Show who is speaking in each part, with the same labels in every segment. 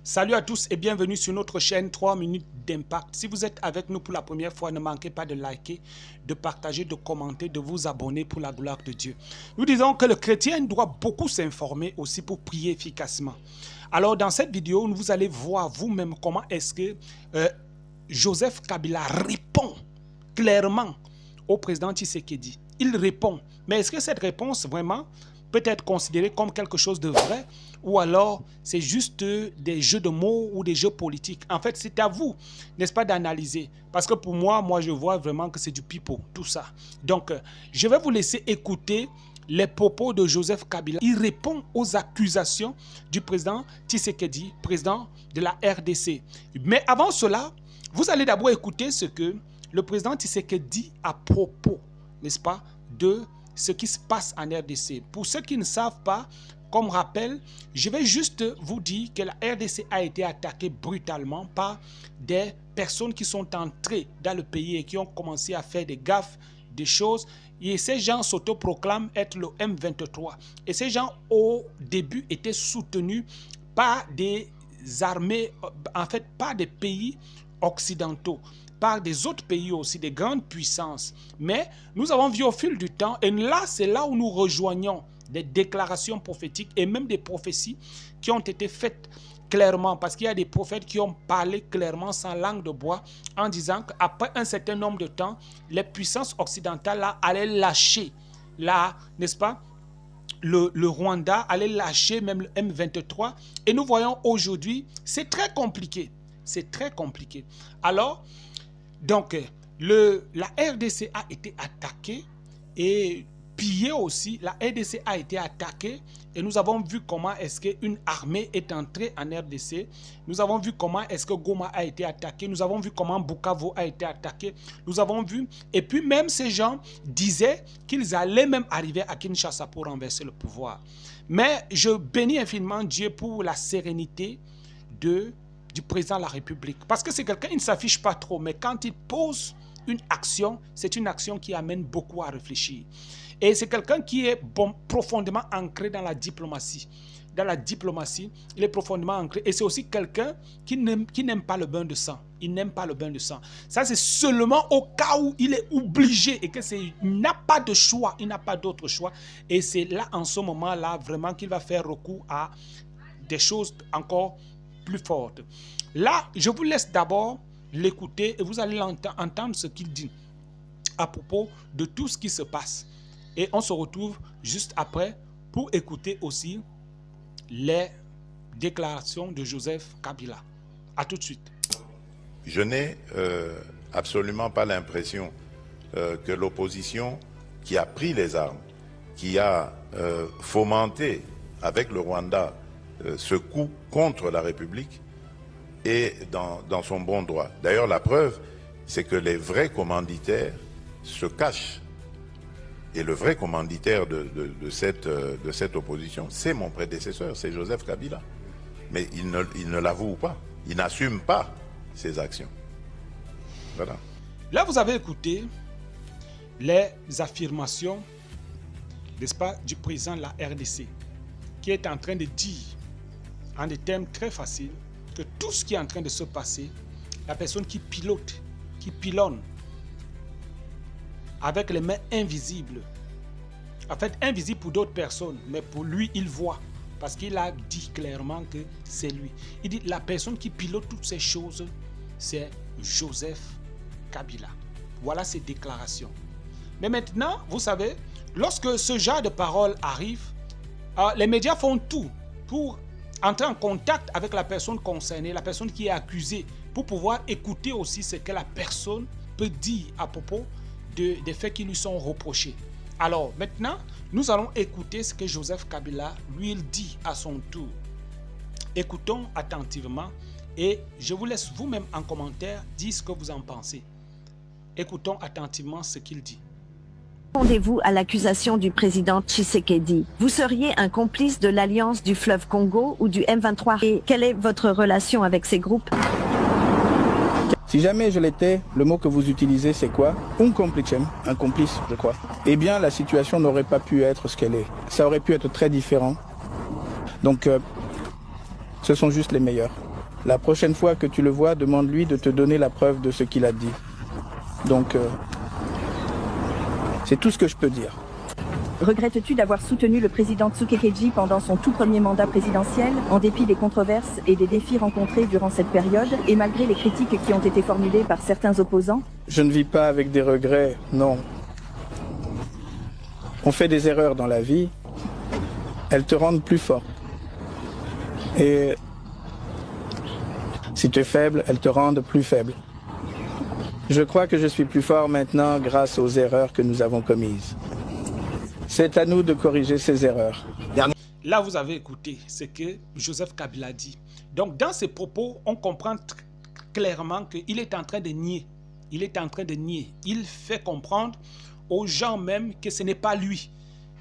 Speaker 1: Salut à tous et bienvenue sur notre chaîne 3 minutes d'impact. Si vous êtes avec nous pour la première fois, ne manquez pas de liker, de partager, de commenter, de vous abonner pour la gloire de Dieu. Nous disons que le chrétien doit beaucoup s'informer aussi pour prier efficacement. Alors dans cette vidéo, vous allez voir vous-même comment est-ce que Joseph Kabila répond clairement au président Tshisekedi. Il répond. Mais est-ce que cette réponse vraiment peut être considérée comme quelque chose de vrai ou alors c'est juste des jeux de mots ou des jeux politiques? En fait, c'est à vous, n'est-ce pas, d'analyser. Parce que pour moi, je vois vraiment que c'est du pipeau, tout ça. Donc, je vais vous laisser écouter les propos de Joseph Kabila. Il répond aux accusations du président Tshisekedi, président de la RDC. Mais avant cela, vous allez d'abord écouter ce que le président Tshisekedi dit à propos, n'est-ce pas, de ce qui se passe en RDC. Pour ceux qui ne savent pas, comme rappel, je vais juste vous dire que la RDC a été attaquée brutalement par des personnes qui sont entrées dans le pays et qui ont commencé à faire des gaffes, des choses. Et ces gens s'autoproclament être le M23. Et ces gens, au début, étaient soutenus par des armées, en fait, par des pays occidentaux, par des autres pays aussi, des grandes puissances. Mais nous avons vu au fil du temps, et là, c'est là où nous rejoignons des déclarations prophétiques et même des prophéties qui ont été faites clairement, parce qu'il y a des prophètes qui ont parlé clairement sans langue de bois en disant qu'après un certain nombre de temps, les puissances occidentales là, allaient lâcher, là, n'est-ce pas, le Rwanda allait lâcher même le M23. Et nous voyons aujourd'hui, c'est très compliqué. C'est très compliqué. Alors, donc, la RDC a été attaquée et pillée aussi. La RDC a été attaquée et nous avons vu comment est-ce qu'une armée est entrée en RDC. Nous avons vu comment est-ce que Goma a été attaqué. Nous avons vu comment Bukavu a été attaqué. Nous avons vu. Et puis même ces gens disaient qu'ils allaient même arriver à Kinshasa pour renverser le pouvoir. Mais je bénis infiniment Dieu pour la sérénité du président de la République. Parce que c'est quelqu'un, il ne s'affiche pas trop, mais quand il pose une action, c'est une action qui amène beaucoup à réfléchir. Et c'est quelqu'un qui est profondément ancré dans la diplomatie. Dans la diplomatie, il est profondément ancré. Et c'est aussi quelqu'un qui n'aime pas le bain de sang. Il n'aime pas le bain de sang. Ça, c'est seulement au cas où il est obligé et qu'il n'a pas de choix. Il n'a pas d'autre choix. Et c'est là, en ce moment-là, vraiment qu'il va faire recours à des choses encore plus fortes. Là, je vous laisse d'abord l'écouter et vous allez entendre ce qu'il dit à propos de tout ce qui se passe. Et on se retrouve juste après pour écouter aussi les déclarations de Joseph Kabila. À tout de suite.
Speaker 2: Je n'ai absolument pas l'impression que l'opposition qui a pris les armes, qui a fomenté avec le Rwanda ce coup contre la République est dans son bon droit. D'ailleurs, la preuve, c'est que les vrais commanditaires se cachent. Et le vrai commanditaire de cette opposition, c'est mon prédécesseur, c'est Joseph Kabila. Mais il ne l'avoue pas, il n'assume pas ses actions. Voilà.
Speaker 1: Là, vous avez écouté les affirmations, n'est-ce pas, du président de la RDC, qui est en train de dire, en des termes très faciles, que tout ce qui est en train de se passer, la personne qui pilote, qui pilonne, avec les mains invisibles, en fait invisible pour d'autres personnes, mais pour lui, il voit, parce qu'il a dit clairement que c'est lui. Il dit la personne qui pilote toutes ces choses, c'est Joseph Kabila. Voilà ses déclarations. Mais maintenant, vous savez, lorsque ce genre de paroles arrive, les médias font tout pour entrer en contact avec la personne concernée, la personne qui est accusée, pour pouvoir écouter aussi ce que la personne peut dire à propos des faits qui lui sont reprochés. Alors maintenant, nous allons écouter ce que Joseph Kabila, lui, il dit à son tour. Écoutons attentivement et je vous laisse vous-même en commentaire dire ce que vous en pensez. Écoutons attentivement ce qu'il dit.
Speaker 3: Répondez-vous à l'accusation du président Tshisekedi? Vous seriez un complice de l'Alliance du fleuve Congo ou du M23 et quelle est votre relation avec ces groupes?
Speaker 4: Si jamais je l'étais, le mot que vous utilisez c'est quoi? Un complice, je crois. Eh bien la situation n'aurait pas pu être ce qu'elle est. Ça aurait pu être très différent. Donc ce sont juste les meilleurs. La prochaine fois que tu le vois, demande-lui de te donner la preuve de ce qu'il a dit. Donc, c'est tout ce que je peux dire.
Speaker 5: Regrettes-tu d'avoir soutenu le président Tshisekedi pendant son tout premier mandat présidentiel, en dépit des controverses et des défis rencontrés durant cette période, et malgré les critiques qui ont été formulées par certains opposants?
Speaker 4: Je ne vis pas avec des regrets, non. On fait des erreurs dans la vie, elles te rendent plus fort. Et si tu es faible, elles te rendent plus faible. Je crois que je suis plus fort maintenant grâce aux erreurs que nous avons commises. C'est à nous de corriger ces erreurs.
Speaker 1: Là, vous avez écouté ce que Joseph Kabila dit. Donc, dans ses propos, on comprend clairement qu'il est en train de nier. Il est en train de nier. Il fait comprendre aux gens même que ce n'est pas lui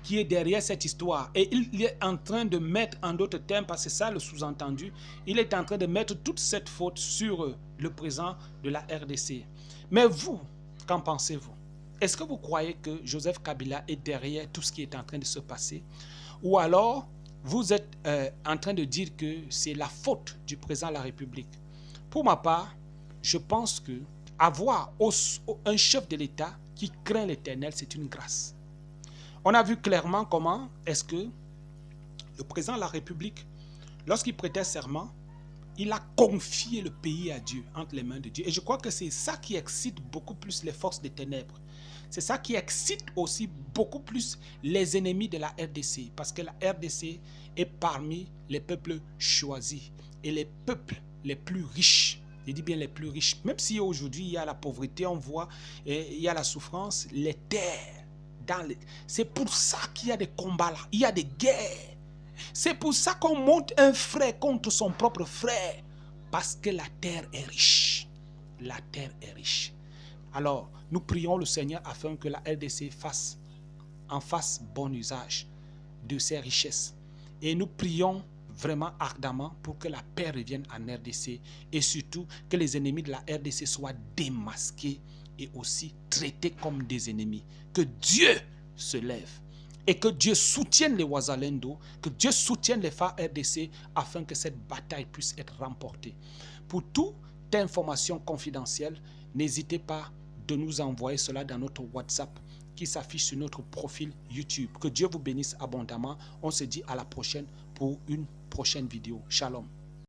Speaker 1: qui est derrière cette histoire. Et il est en train de mettre, en d'autres termes, parce que c'est ça le sous-entendu, il est en train de mettre toute cette faute sur le président de la RDC. Mais vous, qu'en pensez-vous? Est-ce que vous croyez que Joseph Kabila est derrière tout ce qui est en train de se passer? Ou alors, vous êtes en train de dire que c'est la faute du président de la République? Pour ma part, je pense que avoir un chef de l'État qui craint l'Éternel, c'est une grâce. On a vu clairement comment est-ce que le président de la République, lorsqu'il prêtait serment, il a confié le pays à Dieu, entre les mains de Dieu. Et je crois que c'est ça qui excite beaucoup plus les forces des ténèbres. C'est ça qui excite aussi beaucoup plus les ennemis de la RDC. Parce que la RDC est parmi les peuples choisis et les peuples les plus riches. Je dis bien les plus riches. Même si aujourd'hui il y a la pauvreté, on voit, il y a la souffrance, les terres. C'est pour ça qu'il y a des combats là. Il y a des guerres. C'est pour ça qu'on monte un frère contre son propre frère. Parce que la terre est riche. La terre est riche. Alors, nous prions le Seigneur afin que la RDC fasse bon usage de ses richesses. Et nous prions vraiment ardemment pour que la paix revienne en RDC et surtout que les ennemis de la RDC soient démasqués et aussi traités comme des ennemis. Que Dieu se lève et que Dieu soutienne les Ouazalendo, que Dieu soutienne les FARC RDC afin que cette bataille puisse être remportée. Pour toute information confidentielle, n'hésitez pas de nous envoyer cela dans notre WhatsApp qui s'affiche sur notre profil YouTube. Que Dieu vous bénisse abondamment. On se dit à la prochaine pour une prochaine vidéo. Shalom.